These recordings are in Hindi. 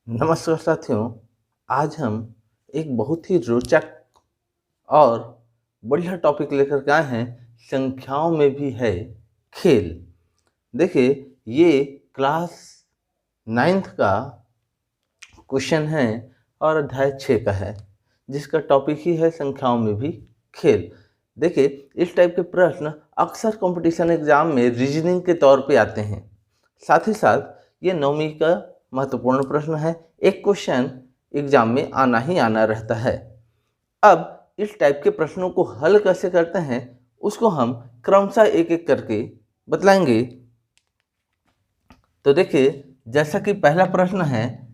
नमस्कार साथियों, आज हम एक बहुत ही रोचक और बढ़िया टॉपिक लेकर के आए हैं। संख्याओं में भी है खेल। देखिए, ये क्लास 9th का क्वेश्चन है और अध्याय 6 का है, जिसका टॉपिक ही है संख्याओं में भी खेल। देखिए, इस टाइप के प्रश्न अक्सर कंपटीशन एग्जाम में रीजनिंग के तौर पे आते हैं। साथ ही साथ ये 9वीं का महत्वपूर्ण प्रश्न है। एक क्वेश्चन एग्जाम में आना ही आना रहता है। अब इस टाइप के प्रश्नों को हल कैसे करते हैं, उसको हम क्रमशः एक एक करके बतलाएंगे। तो देखिए, जैसा कि पहला प्रश्न है,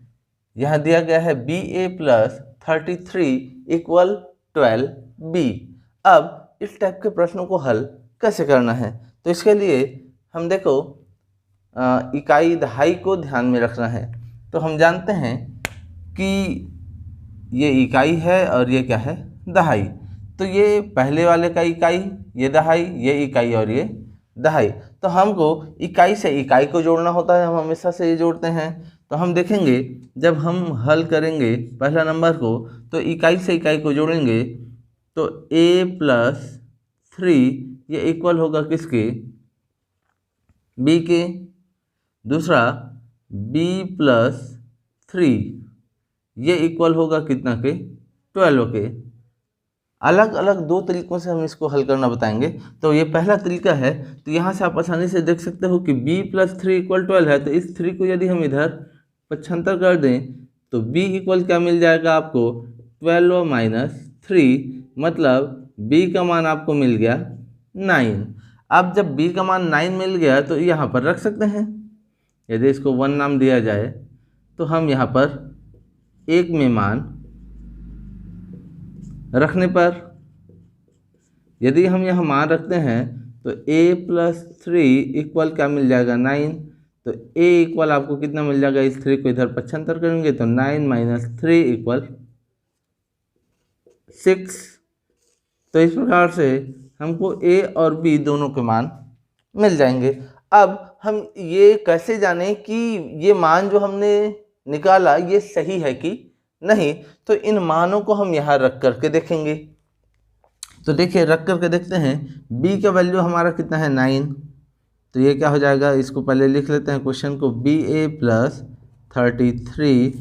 यहाँ दिया गया है BA + 33 = 12B। अब इस टाइप के प्रश्नों को हल कैसे करना है, तो इसके लिए हम देखो इकाई दहाई को ध्यान में रखना है। तो हम जानते हैं कि ये इकाई है और ये क्या है, दहाई। तो ये पहले वाले का इकाई, ये दहाई, ये इकाई और ये दहाई। तो हमको इकाई से इकाई को जोड़ना होता है, हम हमेशा से ये जोड़ते हैं। तो हम देखेंगे जब हम हल करेंगे पहला नंबर को, तो इकाई से इकाई को जोड़ेंगे तो A + 3 ये इक्वल होगा किसके, B के। दूसरा B + 3 ये इक्वल होगा कितना के, 12 के। अलग अलग दो तरीकों से हम इसको हल करना बताएंगे। तो ये पहला तरीका है, तो यहाँ से आप आसानी से देख सकते हो कि B + 3 = 12 है। तो इस 3 को यदि हम इधर पक्षांतर कर दें तो B इक्वल क्या मिल जाएगा आपको, 12 - 3, मतलब B का मान आपको मिल गया 9। अब जब B का मान 9 मिल गया तो यहाँ पर रख सकते हैं। यदि इसको 1 नाम दिया जाए तो हम यहाँ पर 1 में मान रखने पर, यदि हम यहाँ मान रखते हैं तो A + 3 इक्वल क्या मिल जाएगा, 9। तो A इक्वल आपको कितना मिल जाएगा, इस 3 को इधर पक्षांतर करेंगे तो 9 - 3 = 6। तो इस प्रकार से हमको A और B दोनों के मान मिल जाएंगे। अब हम ये कैसे जानें कि ये मान जो हमने निकाला ये सही है कि नहीं, तो इन मानों को हम यहाँ रख करके देखेंगे। तो देखिए, रख करके देखते हैं। B का वैल्यू हमारा कितना है, 9। तो ये क्या हो जाएगा, इसको पहले लिख लेते हैं क्वेश्चन को, BA + 33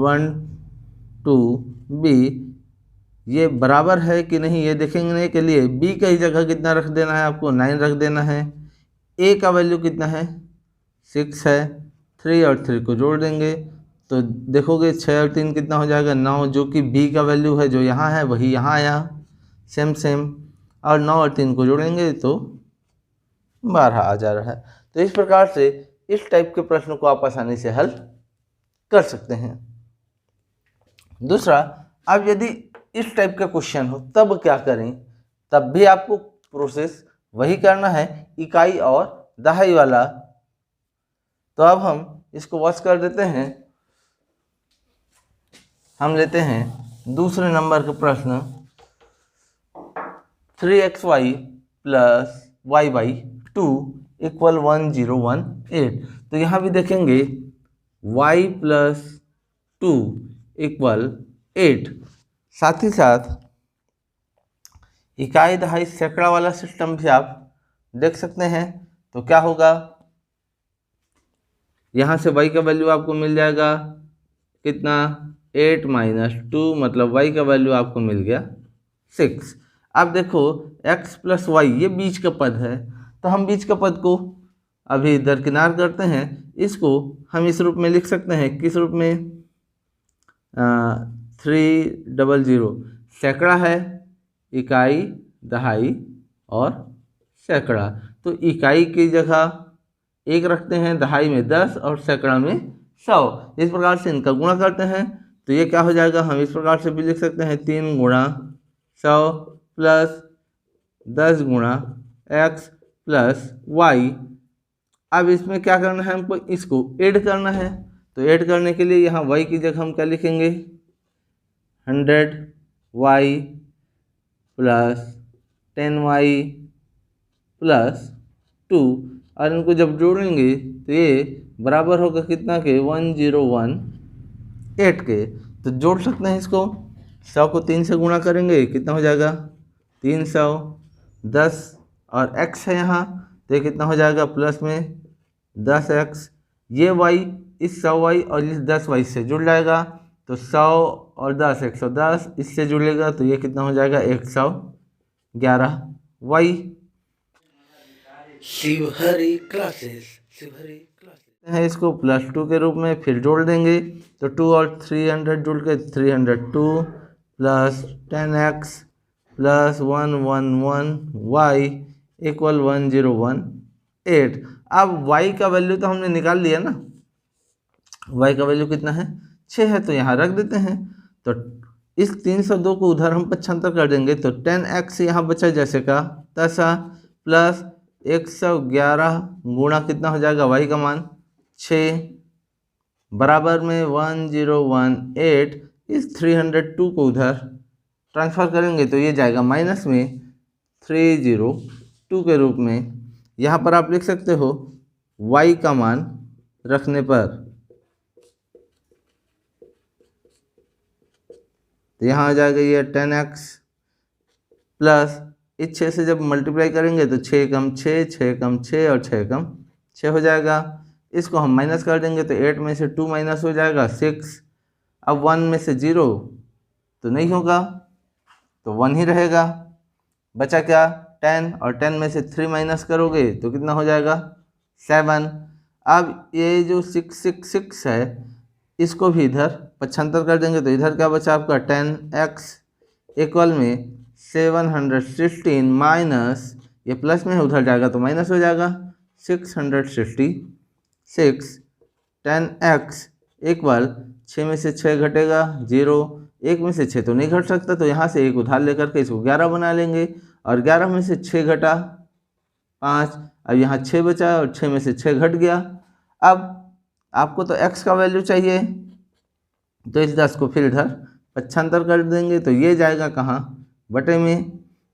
1 2B ये बराबर है कि नहीं, ये देखेंगे के लिए B का ही जगह कितना रख देना है, आपको 9 रख देना है। A का वैल्यू कितना है, 6 है। 3 और 3 को जोड़ देंगे तो देखोगे 6 और 3 कितना हो जाएगा, 9, जो कि B का वैल्यू है, जो यहाँ है वही यहाँ आया, सेम सेम। और 9 और 3 को जोड़ेंगे तो 12 आ जा रहा है। तो इस प्रकार से इस टाइप के प्रश्न को आप आसानी से हल कर सकते हैं। दूसरा, अब यदि इस टाइप का क्वेश्चन हो तब क्या करें, तब भी आपको प्रोसेस वही करना है, इकाई और दहाई वाला। तो अब हम इसको वॉच कर देते हैं। हम लेते हैं दूसरे नंबर का प्रश्न, 3xy + y/2 = 1018। तो यहाँ भी देखेंगे y + 2 = 8। साथ ही साथ इकाई दहाई सैकड़ा वाला सिस्टम भी आप देख सकते हैं। तो क्या होगा, यहाँ से y का वैल्यू आपको मिल जाएगा कितना, 8 - 2, मतलब y का वैल्यू आपको मिल गया 6। अब देखो x + y ये बीच का पद है, तो हम बीच का पद को अभी दरकिनार करते हैं। इसको हम इस रूप में लिख सकते हैं, किस रूप में, 300 सैकड़ा है, इकाई दहाई और सैकड़ा। तो इकाई की जगह 1 रखते हैं, दहाई में 10 और सैकड़ा में 100। इस प्रकार से इनका गुणा करते हैं तो ये क्या हो जाएगा, हम इस प्रकार से भी लिख सकते हैं, 3 × 100 + 10 × x + y। अब इसमें क्या करना है, हमको इसको ऐड करना है। तो ऐड करने के लिए यहाँ y की जगह हम क्या लिखेंगे, 100y + 10y + 2 और इनको जब जोड़ेंगे तो ये बराबर होगा कितना के 1018 के। तो जोड़ सकते हैं इसको, 100 को 3 से गुणा करेंगे कितना हो जाएगा 310 और x है यहाँ तो ये कितना हो जाएगा प्लस में 10x। ये y इस 100y और इस 10y से जुड़ जाएगा तो 100 और 10 110, इससे जुड़ेगा तो ये कितना हो जाएगा 111y। शिवहरी क्लासेस है इसको +2 के रूप में फिर जोड़ देंगे तो 2 और 300 जुड़ के 302 plus 10x plus 111y equal 1018। अब y का वैल्यू तो हमने निकाल लिया ना, y का वैल्यू कितना है 6 है तो यहाँ रख देते हैं। तो इस 302 को उधर हम पक्षांतर कर देंगे तो 10x यहाँ बचा जैसे का तैसा प्लस 111 गुणा कितना हो जाएगा y का मान 6 बराबर में 1018। इस 302 को उधर ट्रांसफ़र करेंगे तो ये जाएगा माइनस में 302 के रूप में। यहाँ पर आप लिख सकते हो y का मान रखने पर, तो यहाँ आ जाएगा ये 10x प्लस इस 6 से जब मल्टीप्लाई करेंगे तो 6 कम 6 6 कम 6 और 6 कम 6 हो जाएगा। इसको हम माइनस कर देंगे तो 8 में से 2 माइनस हो जाएगा 6। अब 1 में से 0 तो नहीं होगा तो 1 ही रहेगा, बचा क्या 10 और 10 में से 3 माइनस करोगे तो कितना हो जाएगा 7। अब ये जो 666 है इसको भी इधर पक्षांतर कर देंगे तो इधर क्या बचा आपका 10x इक्वल में 716 माइनस ये प्लस में है उधर जाएगा तो माइनस हो जाएगा 666। 10x इक्वल 6 में से 6 घटेगा 0, 1 में से 6 तो नहीं घट सकता तो यहाँ से एक उधार लेकर के इसको 11 बना लेंगे और 11 में से 6 घटा 5, अब यहाँ 6 बचा और 6 में से 6 घट गया। अब आपको तो x का वैल्यू चाहिए तो इस 10 को फिर इधर पक्षांतर कर देंगे तो ये जाएगा कहाँ बटे में,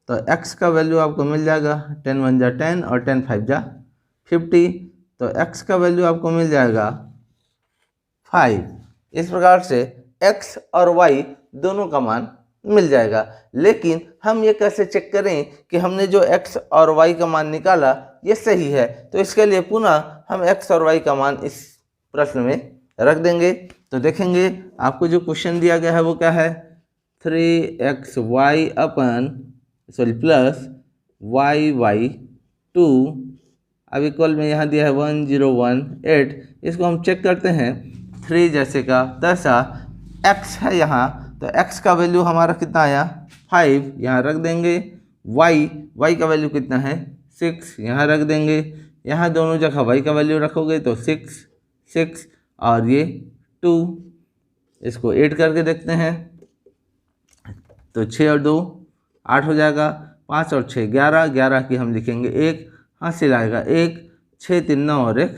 तो x का वैल्यू आपको मिल जाएगा 10 1 जा 10 और 10 5 जा 50, तो x का वैल्यू आपको मिल जाएगा 5। इस प्रकार से x और y दोनों का मान मिल जाएगा। लेकिन हम ये कैसे चेक करें कि हमने जो x और y का मान निकाला ये सही है, तो इसके लिए पुनः हम x और y का मान इस प्रश्न में रख देंगे। तो देखेंगे आपको जो क्वेश्चन दिया गया है वो क्या है 3xy प्लस y 2 अब इक्वल में यहाँ दिया है 1018। इसको हम चेक करते हैं 3 जैसे का तैसा x है यहाँ तो x का वैल्यू हमारा कितना आया 5, यहाँ रख देंगे। y का वैल्यू कितना है 6, यहाँ रख देंगे। यहाँ दोनों जगह y का वैल्यू रखोगे तो 6 और ये 2, इसको ऐड करके देखते हैं तो 6 और 2 8 हो जाएगा, 5 और 6 11, 11 की हम लिखेंगे 1, हासिल आएगा 1, 6 3 9 और 1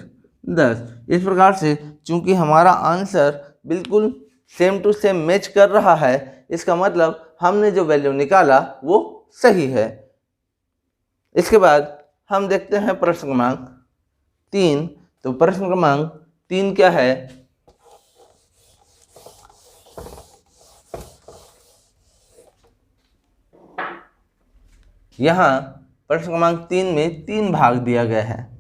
10। इस प्रकार से चूंकि हमारा आंसर बिल्कुल सेम टू सेम मैच कर रहा है इसका मतलब हमने जो वैल्यू निकाला वो सही है। इसके बाद हम देखते हैं प्रश्न क्रमांक 3। तो प्रश्न क्रमांक 3 क्या है, यहाँ प्रश्न क्रमांक 3 में 3 भाग दिया गया है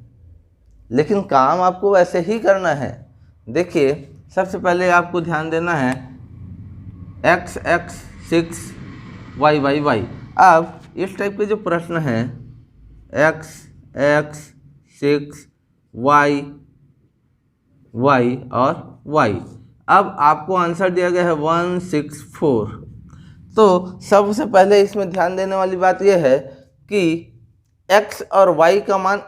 लेकिन काम आपको वैसे ही करना है। देखिए सबसे पहले आपको ध्यान देना है x 6 y। अब इस टाइप के जो प्रश्न हैं x 6 y और y, अब आपको आंसर दिया गया है 164। तो सबसे पहले इसमें ध्यान देने वाली बात यह है कि x और y का मान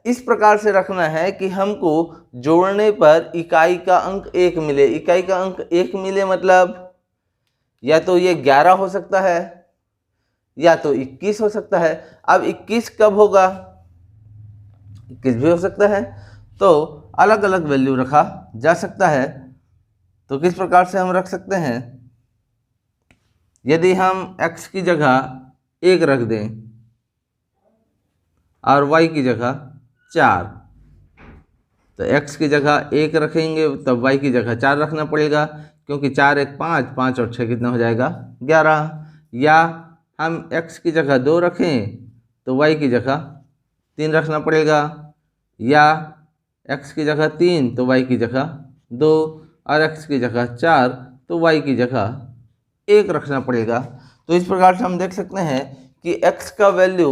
इस प्रकार से रखना है कि हमको जोड़ने पर इकाई का अंक 1 मिले। इकाई का अंक 1 मिले मतलब या तो ये 11 हो सकता है या तो 21 हो सकता है। अब 21 कब होगा, 21 भी हो सकता है, तो अलग अलग वैल्यू रखा जा सकता है। तो किस प्रकार से हम रख सकते हैं, यदि हम x की जगह 1 रख दें और y की जगह 4। तो x की जगह 1 रखेंगे तब y की जगह 4 रखना पड़ेगा, क्योंकि 4 1 5, 5 और 6 कितना हो जाएगा 11। या हम x की जगह 2 रखें तो y की जगह 3 रखना पड़ेगा, या x की जगह 3 तो y की जगह 2, और x की जगह 4 तो y की जगह 1 रखना पड़ेगा। तो इस प्रकार से हम देख सकते हैं कि x का वैल्यू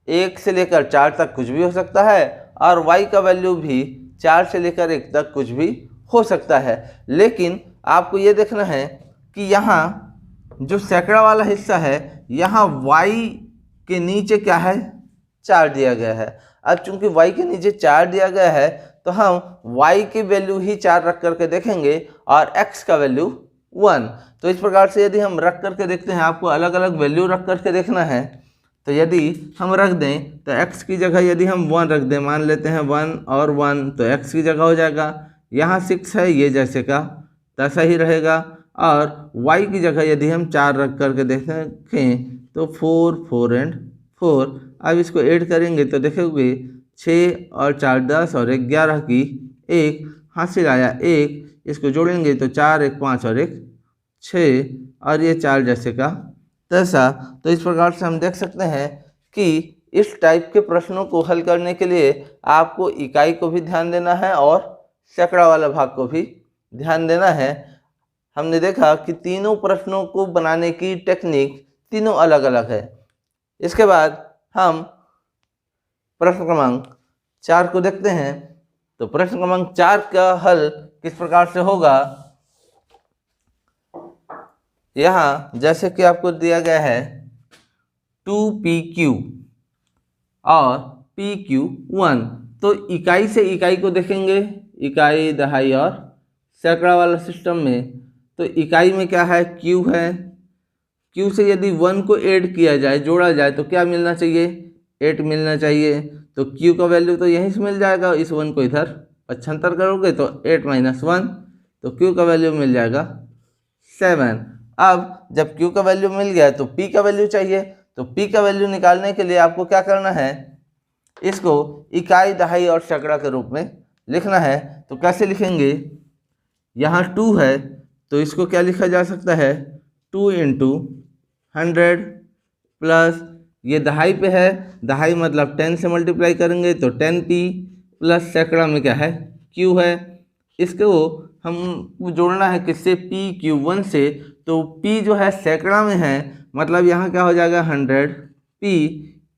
1 से लेकर 4 तक कुछ भी हो सकता है और y का वैल्यू भी 4 से लेकर 1 तक कुछ भी हो सकता है। लेकिन आपको ये देखना है कि यहाँ जो सैकड़ा वाला हिस्सा है, यहाँ y के नीचे क्या है 4 दिया गया है। अब चूंकि y के नीचे 4 दिया गया है तो हम y की वैल्यू ही 4 रख करके देखेंगे और x का वैल्यू 1। तो इस प्रकार से यदि हम रख करके देखते हैं, आपको अलग अलग वैल्यू रख करके देखना है। तो यदि हम रख दें तो x की जगह यदि हम 1 रख दें, मान लेते हैं 1 और 1, तो x की जगह हो जाएगा, यहाँ 6 है ये जैसे का तैसा ही रहेगा। और y की जगह यदि हम 4 रख करके देखें तो 4 4 एंड 4। अब इसको ऐड करेंगे तो देखोगे 6 और 4 10 और 1 11 की 1 हासिल आया 1। इसको जोड़ेंगे तो 4 1 5 और 1 6 और ये 4 जैसे का तैसा। तो इस प्रकार से हम देख सकते हैं कि इस टाइप के प्रश्नों को हल करने के लिए आपको इकाई को भी ध्यान देना है और सैकड़ा वाला भाग को भी ध्यान देना है। हमने देखा कि तीनों प्रश्नों को बनाने की टेक्निक तीनों अलग अलग है। इसके बाद हम प्रश्न क्रमांक 4 को देखते हैं। तो प्रश्न क्रमांक 4 का हल किस प्रकार से होगा, यहाँ जैसे कि आपको दिया गया है 2pq और pq1। तो इकाई से इकाई को देखेंगे, इकाई दहाई और सैकड़ा वाला सिस्टम में। तो इकाई में क्या है q है, q से यदि 1 को ऐड किया जाए, जोड़ा जाए तो क्या मिलना चाहिए 8 मिलना चाहिए। तो q का वैल्यू तो यहीं से मिल जाएगा, इस 1 को इधर 75 करोगे तो 8 - 1, तो q का वैल्यू मिल जाएगा 7। अब जब q का वैल्यू मिल गया तो p का वैल्यू चाहिए। तो p का वैल्यू निकालने के लिए आपको क्या करना है, इसको इकाई दहाई और सैकड़ा के रूप में लिखना है। तो कैसे लिखेंगे, यहाँ 2 है तो इसको क्या लिखा जा सकता है 2 × 100 प्लस ये दहाई पे है, दहाई मतलब 10 से मल्टीप्लाई करेंगे तो 10p प्लस सैकड़ा में क्या है q है। इसको हम जोड़ना है किससे pq1 से। तो p जो है सैकड़ा में है मतलब यहाँ क्या हो जाएगा 100p,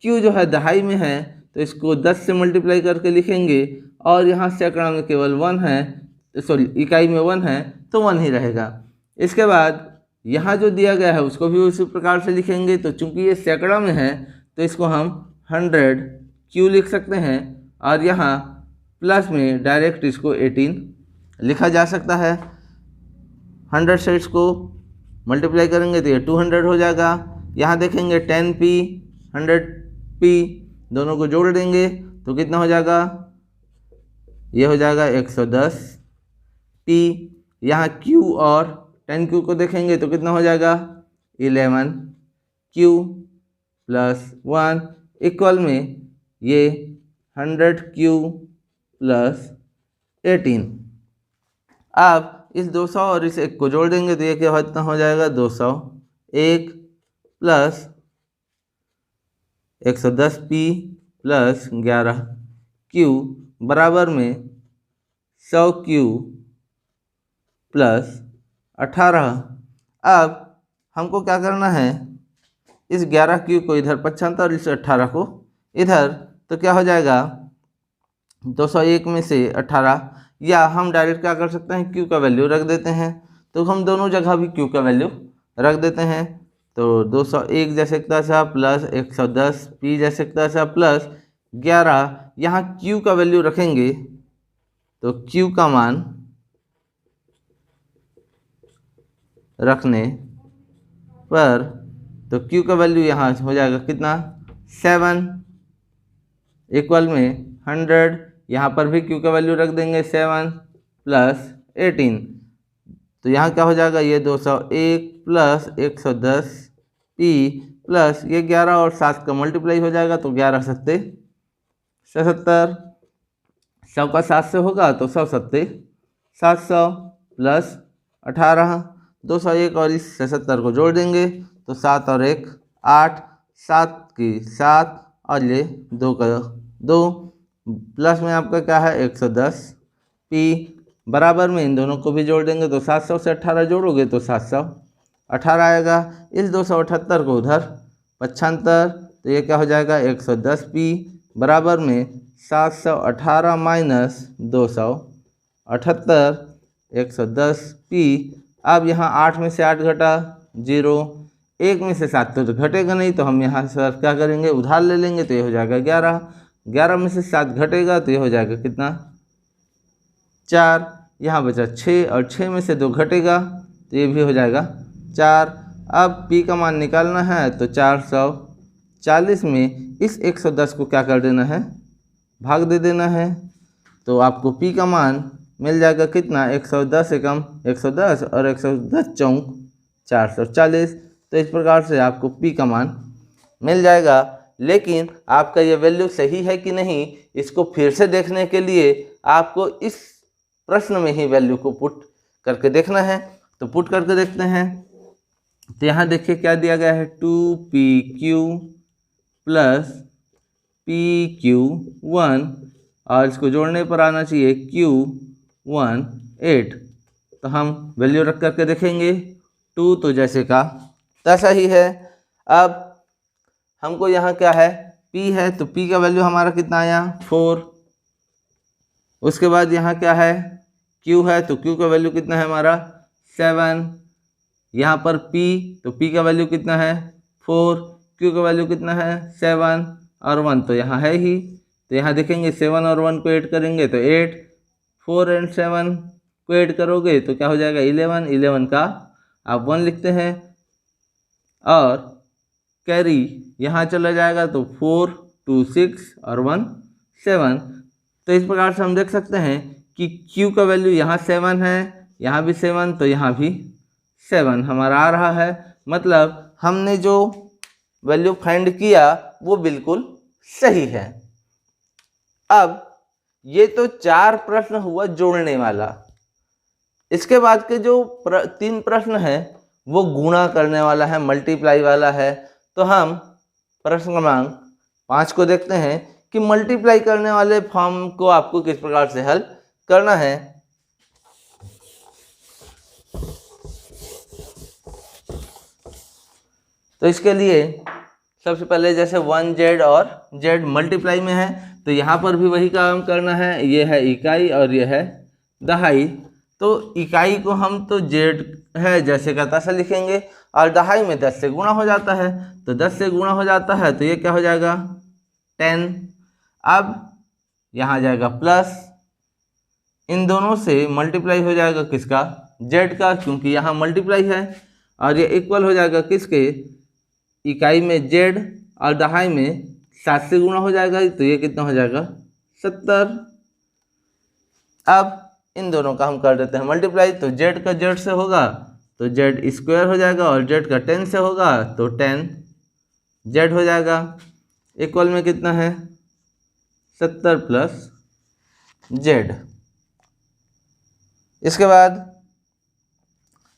q जो है दहाई में है तो इसको 10 से मल्टीप्लाई करके लिखेंगे और यहाँ सैकड़ा में केवल 1 है, सॉरी इकाई में 1 है तो 1 ही रहेगा। इसके बाद यहाँ जो दिया गया है उसको भी उसी प्रकार से लिखेंगे। तो चूंकि ये सैकड़ा में है तो इसको हम 100q लिख सकते हैं और यहाँ प्लस में डायरेक्ट इसको 18 लिखा जा सकता है। 100 से इसको मल्टीप्लाई करेंगे तो ये 200 हो जाएगा। यहाँ देखेंगे 10p 100p दोनों को जोड़ देंगे तो कितना हो जाएगा, ये हो जाएगा 110p। यहाँ q और 10q को देखेंगे तो कितना हो जाएगा 11q प्लस 1 इक्वल में ये 100q प्लस 18। अब इस 200 और इस 1 को जोड़ देंगे तो ये क्या हो जाएगा 201 प्लस 110p प्लस 11q बराबर में 100q प्लस 18। अब हमको क्या करना है, इस 11q को इधर 75 और इस 18 को इधर, तो क्या हो जाएगा 201 में से 18, या हम डायरेक्ट क्या कर सकते हैं q का वैल्यू रख देते हैं। तो हम दोनों जगह भी q का वैल्यू रख देते हैं। तो 201 जैसे तैसा प्लस 110p जैसे तैसा प्लस 11, यहाँ q का वैल्यू रखेंगे तो q का मान रखने पर तो q का वैल्यू यहाँ हो जाएगा कितना 7 इक्वल में 100, यहाँ पर भी q का वैल्यू रख देंगे 7 प्लस 18। तो यहाँ क्या हो जाएगा ये 201 प्लस 110p प्लस ये 11 और 7 का मल्टीप्लाई हो जाएगा तो 11 × 7 = 77। 100 का 7 से होगा तो 100 सत्ते 700 प्लस 18, 201 और इस 70 को जोड़ देंगे तो 7 और 1 8, 7 की 7 और ये 2 का 2, प्लस में आपका क्या है 110 पी, बराबर में इन दोनों को भी जोड़ देंगे तो 700 से 18 जोड़ोगे तो 718 आएगा। इस 278 को उधर 95, तो ये क्या हो जाएगा 110 पी, बराबर में 718 माइनस 278 110 पी। अब यहाँ 8 में से 8 घटा 0, 1 में से 7 तो घटेगा नहीं, तो हम यहाँ से क्या करेंगे उधार ले लेंगे, तो ये हो जाएगा 11, 11 में से 7 घटेगा तो ये हो जाएगा कितना 4, यहाँ बचा 6 और 6 में से 2 घटेगा तो ये भी हो जाएगा 4। अब P का मान निकालना है तो 440 में इस 110 को क्या कर देना है भाग दे देना है, तो आपको P का मान मिल जाएगा कितना 110 एकम 110 और 110 चौक 440। तो इस प्रकार से आपको P का मान मिल जाएगा। लेकिन आपका ये वैल्यू सही है कि नहीं इसको फिर से देखने के लिए आपको इस प्रश्न में ही वैल्यू को पुट करके देखना है। तो पुट करके देखते हैं। तो यहाँ देखिए क्या दिया गया है 2PQ प्लस PQ1 और इसको जोड़ने पर आना चाहिए Q1 8। तो हम वैल्यू रख करके देखेंगे 2 तो जैसे का तैसा ही है। अब हमको यहाँ क्या है P है तो P का वैल्यू हमारा कितना आया 4। उसके बाद यहाँ क्या है Q है तो Q का वैल्यू कितना है हमारा 7। यहाँ पर P तो P का वैल्यू कितना है 4, Q का वैल्यू कितना है 7 और 1 तो यहाँ है ही। तो यहाँ देखेंगे 7 और 1 को ऐड करेंगे तो 8, 4 और 7 को ऐड करोगे तो क्या हो जाएगा 11, 11 का आप 1 लिखते हैं और कैरी यहाँ चला जाएगा तो 4, 2 6 और 1 7। तो इस प्रकार से हम देख सकते हैं कि Q का वैल्यू यहाँ 7 है, यहाँ भी 7 तो यहाँ भी 7 हमारा आ रहा है। मतलब हमने जो वैल्यू फाइंड किया वो बिल्कुल सही है। अब ये तो 4 प्रश्न हुआ जोड़ने वाला। इसके बाद के जो 3 प्रश्न है वो गुणा करने वाला है, मल्टीप्लाई वाला है। तो हम प्रश्न क्रमांक 5 को देखते हैं कि मल्टीप्लाई करने वाले फॉर्म को आपको किस प्रकार से हल करना है। तो इसके लिए सबसे पहले जैसे 1z और z मल्टीप्लाई में है तो यहाँ पर भी वही काम करना है। ये है इकाई और ये है दहाई। तो इकाई को हम तो z है जैसे का तैसा लिखेंगे और दहाई में 10 से गुणा हो जाता है तो 10 से गुणा हो जाता है तो ये क्या हो जाएगा 10। अब यहाँ जाएगा प्लस, इन दोनों से मल्टीप्लाई हो जाएगा किसका z का, क्योंकि यहाँ मल्टीप्लाई है और ये इक्वल हो जाएगा किसके इकाई में z और दहाई में 7 से गुणा हो जाएगा तो ये कितना हो जाएगा 70। अब इन दोनों का हम कर देते हैं मल्टीप्लाई। तो z का z से होगा तो z स्क्वायर हो जाएगा और z का 10 से होगा तो 10z हो जाएगा। इक्वल में कितना है 70 प्लस z। इसके बाद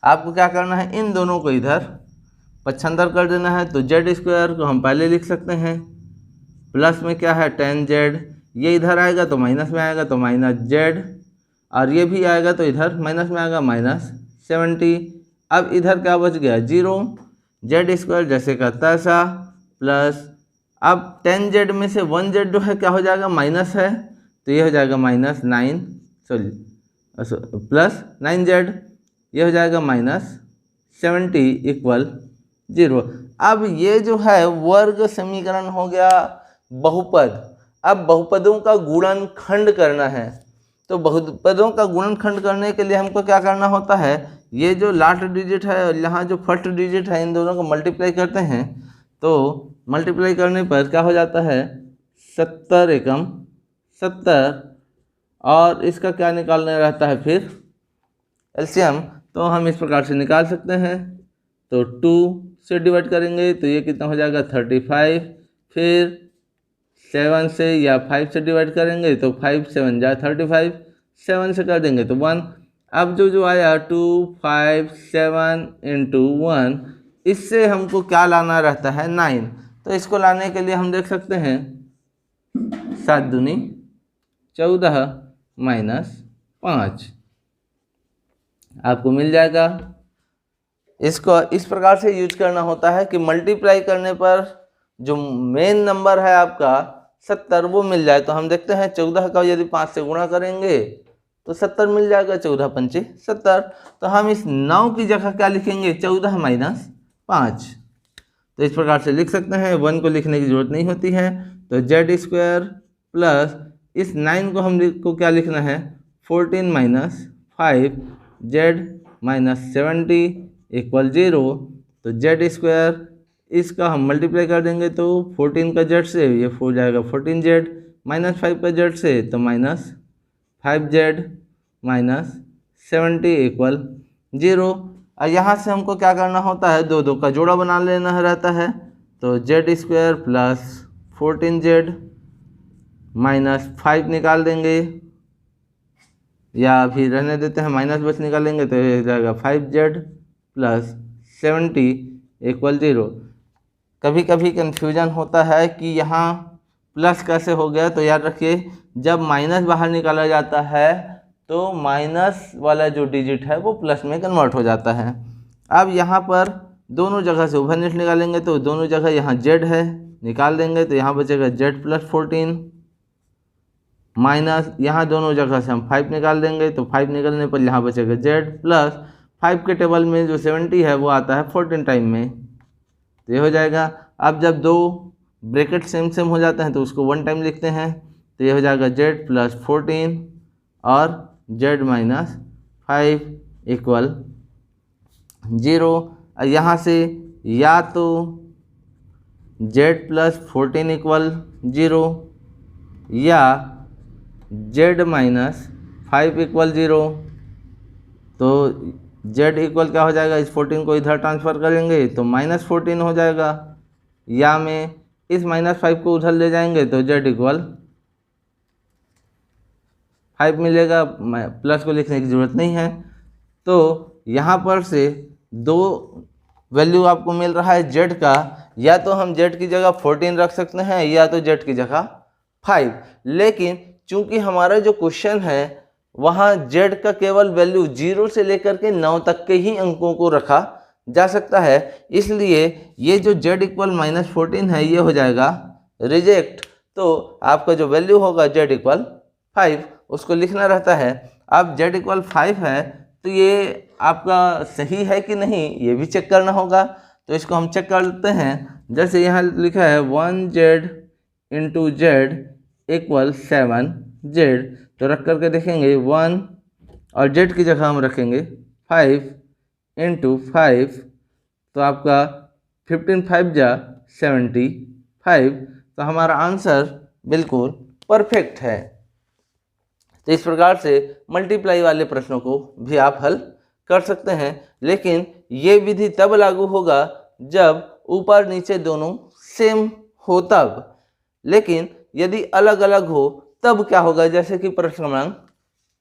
आपको क्या करना है इन दोनों को इधर पक्षांतर कर देना है। तो z स्क्वायर को हम पहले लिख सकते हैं, प्लस में क्या है 10z, ये इधर आएगा तो माइनस में आएगा तो माइनस z और ये भी आएगा तो इधर माइनस में आएगा माइनस 70। अब इधर क्या बच गया 0, z स्क्वायर जैसे का तैसा प्लस, अब 10z में से 1z जो है क्या हो जाएगा माइनस है तो ये हो जाएगा माइनस 9 प्लस 9z, ये हो जाएगा माइनस 70 इक्वल 0। अब ये जो है वर्ग समीकरण हो गया बहुपद। अब बहुपदों का गुणनखंड करना है। तो बहुपदों का गुणनखंड करने के लिए हमको क्या करना होता है, ये जो लास्ट डिजिट है और यहाँ जो फर्स्ट डिजिट है इन दोनों को मल्टीप्लाई करते हैं। तो मल्टीप्लाई करने पर क्या हो जाता है 70 एकम 70 और इसका क्या निकालना रहता है फिर एलसीएम। तो हम इस प्रकार से निकाल सकते हैं। तो 2 से डिवाइड करेंगे तो ये कितना हो जाएगा 35, फिर 7 से या 5 से डिवाइड करेंगे तो 5 7 जा 35, 7 से कर देंगे तो 1। अब जो आया 2 5 7 इंटू 1, इससे हमको क्या लाना रहता है 9। तो इसको लाने के लिए हम देख सकते हैं 7 दूनी 14 माइनस 5 आपको मिल जाएगा। इसको इस प्रकार से यूज करना होता है कि मल्टीप्लाई करने पर जो मेन नंबर है आपका 70 वो मिल जाए। तो हम देखते हैं 14 का यदि 5 से गुणा करेंगे तो 70 मिल जाएगा, 14 पंचे 70। तो हम इस 9 की जगह क्या लिखेंगे 14 माइनस 5। तो इस प्रकार से लिख सकते हैं, 1 को लिखने की जरूरत नहीं होती है। तो जेड स्क्वायर प्लस इस 9 को हमको क्या लिखना है 14 माइनस 5 जेड माइनस 70 इक्वल 0। तो जेड स्क्वायर इसका हम मल्टीप्लाई कर देंगे तो 14 का जेड से ये हो जाएगा 14 जेड माइनस 5 का जेड से तो माइनस 5 जेड माइनस 70 इक्वल 0। और यहाँ से हमको क्या करना होता है, दो का जोड़ा बना लेना रहता है। तो Z square plus 14 Z minus 5 निकाल देंगे, या अभी रहने देते हैं, माइनस बस निकालेंगे तो ये हो जाएगा 5 जेड प्लस 70 इक्वल 0। कभी कभी कन्फ्यूजन होता है कि यहाँ प्लस कैसे हो गया। तो याद रखिए जब माइनस बाहर निकाला जाता है तो माइनस वाला जो डिजिट है वो प्लस में कन्वर्ट हो जाता है। अब यहाँ पर दोनों जगह से उभयनिष्ठ निकालेंगे तो दोनों जगह यहाँ जेड है, निकाल देंगे तो यहाँ बचेगा जेड प्लस 14 माइनस यहाँ दोनों जगह से हम 5 निकाल देंगे तो 5 निकलने पर यहाँ बचेगा जेड प्लस 5 के टेबल में जो 70 है वो आता है 14 टाइम में, तो ये हो जाएगा। अब जब दो ब्रैकेट सेम सेम हो जाते हैं तो उसको 1 टाइम लिखते हैं, तो ये हो जाएगा जेड प्लस 14 और जेड माइनस 5 इक्वल 0। यहाँ से या तो जेड प्लस 14 इक्वल 0 या जेड माइनस 5 इक्वल 0। तो जेड इक्वल क्या हो जाएगा, इस 14 को इधर ट्रांसफ़र करेंगे तो माइनस 14 हो जाएगा, या में इस माइनस 5 को उधर ले जाएंगे तो जेड इक्वल 5 मिलेगा, प्लस को लिखने की ज़रूरत नहीं है। तो यहाँ पर से दो वैल्यू आपको मिल रहा है जेड का, या तो हम जेड की जगह 14 रख सकते हैं या तो जेड की जगह 5। लेकिन चूंकि हमारा जो क्वेश्चन है वहाँ जेड का केवल वैल्यू 0 से लेकर के 9 तक के ही अंकों को रखा जा सकता है, इसलिए ये जो जेड इक्वल माइनस 14 है ये हो जाएगा रिजेक्ट। तो आपका जो वैल्यू होगा जेड इक्वल 5 उसको लिखना रहता है। अब जेड इक्वल 5 है तो ये आपका सही है कि नहीं ये भी चेक करना होगा। तो इसको हम चेक करते हैं। जैसे यहाँ लिखा है 1 Z into Z equal 7 Z, तो रख करके देखेंगे 1 और जेड की जगह हम रखेंगे 5 इंटू 5, तो आपका 15 5 जा 75, तो हमारा आंसर बिल्कुल परफेक्ट है। तो इस प्रकार से मल्टीप्लाई वाले प्रश्नों को भी आप हल कर सकते हैं, लेकिन ये विधि तब लागू होगा जब ऊपर नीचे दोनों सेम हो तब। लेकिन यदि अलग अलग हो तब क्या होगा, जैसे कि प्रश्न क्रमांक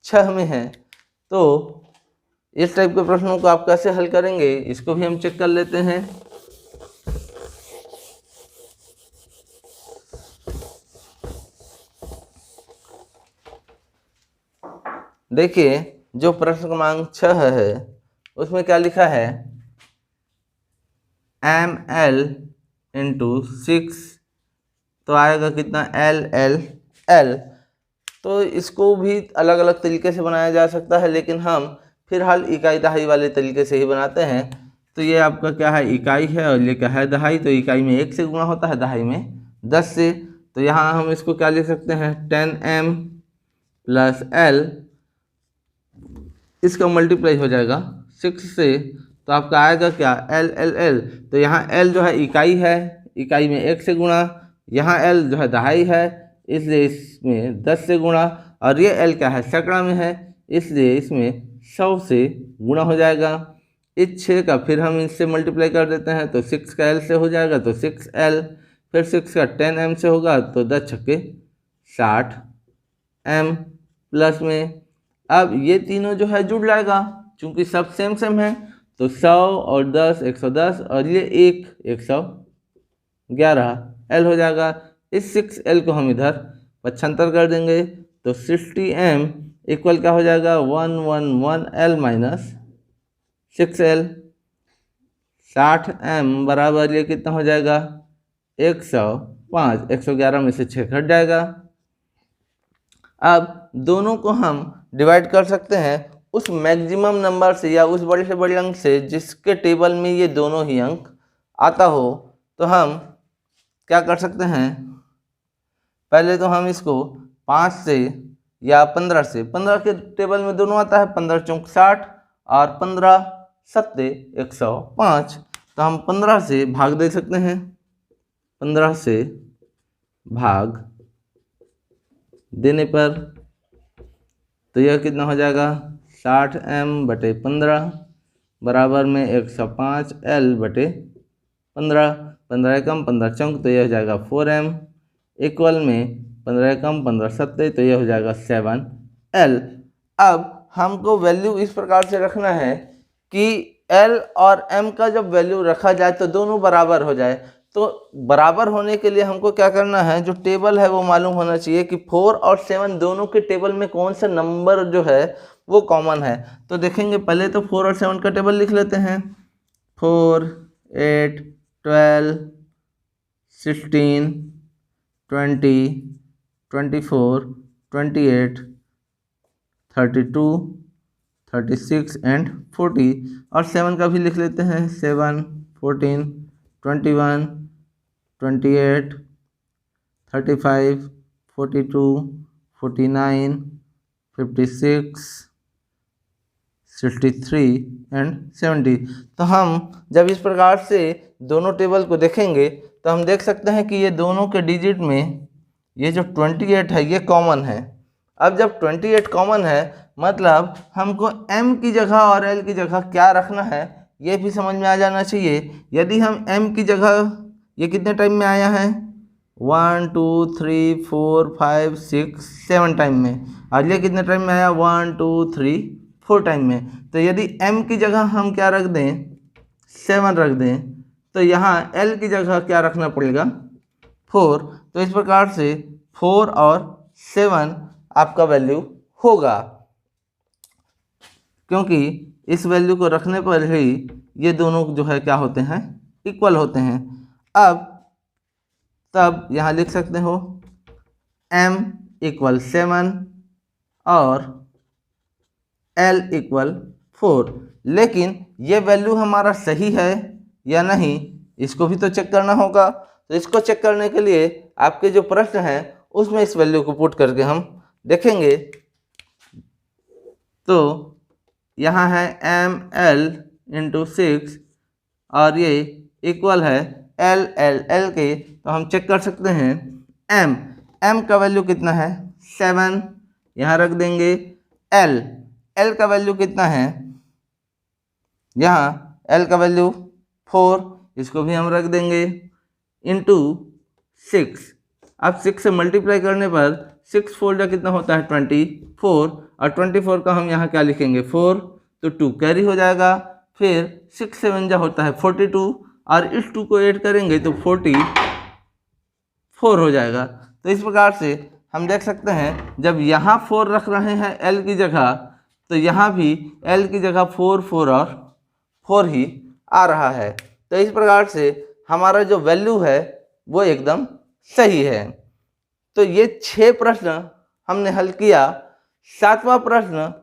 6 में है। तो इस टाइप के प्रश्नों को आप कैसे हल करेंगे इसको भी हम चेक कर लेते हैं। देखिए जो प्रश्न क्रमांक 6 है उसमें क्या लिखा है, ml इंटू 6, तो आएगा कितना LL। तो इसको भी अलग अलग तरीके से बनाया जा सकता है, लेकिन हम फिलहाल इकाई दहाई वाले तरीके से ही बनाते हैं। तो ये आपका क्या है, इकाई है और ये क्या है, दहाई। तो इकाई में 1 से गुणा होता है, दहाई में 10 से। तो यहाँ हम इसको क्या लिख सकते हैं 10m प्लस l, इसका मल्टीप्लाई हो जाएगा 6 से, तो आपका आएगा क्या LL। तो यहाँ L जो है इकाई है, इकाई में 1 से गुणा, यहाँ L जो है दहाई है इसलिए इसमें 10 से गुणा, और ये L क्या है सैकड़ा में है इसलिए इसमें 100 से गुणा हो जाएगा। इस 6 का फिर हम इससे मल्टीप्लाई कर देते हैं तो 6 का L से हो जाएगा, तो 6L। फिर 6 का 10m से होगा तो 10 छक्के 60m प्लस में। अब ये तीनों जो है जुड़ जाएगा, चूंकि सब सेम सेम है तो 100 और 10 110 और ये 111 L हो जाएगा। इस 6L को हम इधर 75 कर देंगे तो 60M इक्वल क्या हो जाएगा 111L माइनस 6L। 60M बराबर ये कितना हो जाएगा 105, 111 में से 6 घट जाएगा। अब दोनों को हम डिवाइड कर सकते हैं उस मैक्सिमम नंबर से या उस बड़े से बड़े अंक से जिसके टेबल में ये दोनों ही अंक आता हो। तो हम क्या कर सकते हैं, पहले तो हम इसको 5 से या 15 से, 15 के टेबल में दोनों आता है, 15 चौक 60 और 15 सत्ते 105, तो हम 15 से भाग दे सकते हैं। 15 से भाग देने पर तो यह कितना हो जाएगा 60M बटे 15 बराबर में 105L बटे 15, 15 एकम 15 चौक तो यह हो जाएगा 4M इक्वल में 15 एकम 15 सत्ते तो यह हो जाएगा 7L। अब हमको वैल्यू इस प्रकार से रखना है कि L और M का जब वैल्यू रखा जाए तो दोनों बराबर हो जाए। तो बराबर होने के लिए हमको क्या करना है, जो टेबल है वो मालूम होना चाहिए कि 4 और 7 दोनों के टेबल में कौन सा नंबर जो है वो कॉमन है। तो देखेंगे पहले तो 4 और 7 का टेबल लिख लेते हैं। 4, 8, 12, 16, 20, 24, 28, 32, 36 एंड 40। और 7 का भी लिख लेते हैं। 7, 14, 21, 28, 35, 42, 49, 56, 63 एंड 70। तो हम जब इस प्रकार से दोनों टेबल को देखेंगे तो हम देख सकते हैं कि ये दोनों के डिजिट में ये जो 28 है ये कॉमन है। अब जब 28 कॉमन है मतलब हमको M की जगह और L की जगह क्या रखना है ये भी समझ में आ जाना चाहिए। यदि हम M की जगह, ये कितने टाइम में आया है 1 2 3 4 5 6 7 टाइम में, और ये कितने टाइम में आया 1 2 3 4 टाइम में। तो यदि M की जगह हम क्या रख दें 7 रख दें तो यहाँ L की जगह क्या रखना पड़ेगा 4। तो इस प्रकार से 4 और 7 आपका वैल्यू होगा, क्योंकि इस वैल्यू को रखने पर ही ये दोनों जो है क्या होते हैं इक्वल होते हैं। अब तब यहाँ लिख सकते हो M इक्वल 7 और L इक्वल 4। लेकिन ये वैल्यू हमारा सही है या नहीं इसको भी तो चेक करना होगा। तो इसको चेक करने के लिए आपके जो प्रश्न है उसमें इस वैल्यू को पुट करके हम देखेंगे। तो यहाँ है ML इंटू 6 और ये इक्वल है L के। तो हम चेक कर सकते हैं M का वैल्यू कितना है 7, यहाँ रख देंगे। L का वैल्यू कितना है, यहाँ L का वैल्यू 4, इसको भी हम रख देंगे इंटू 6। अब 6 से मल्टीप्लाई करने पर 6 4 कितना होता है 24, और 24 का हम यहाँ क्या लिखेंगे 4, तो 2 कैरी हो जाएगा। फिर 6 7 होता है 42, और इस 2 को ऐड करेंगे तो 44 हो जाएगा। तो इस प्रकार से हम देख सकते हैं जब यहाँ 4 रख रहे हैं L की जगह तो यहाँ भी L की जगह 4 4 और 4 ही आ रहा है। तो इस प्रकार से हमारा जो वैल्यू है वो एकदम सही है। तो ये 6 प्रश्न हमने हल किया। 7वां प्रश्न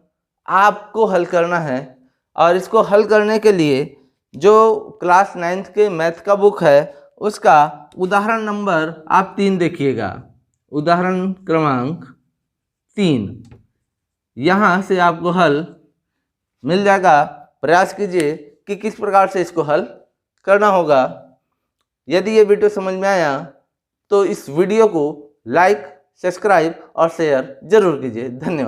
आपको हल करना है, और इसको हल करने के लिए जो क्लास 9th के मैथ का बुक है उसका उदाहरण नंबर आप 3 देखिएगा, उदाहरण क्रमांक 3। यहाँ से आपको हल मिल जाएगा। प्रयास कीजिए कि किस प्रकार से इसको हल करना होगा। यदि ये वीडियो समझ में आया तो इस वीडियो को लाइक, सब्सक्राइब और शेयर जरूर कीजिए। धन्यवाद।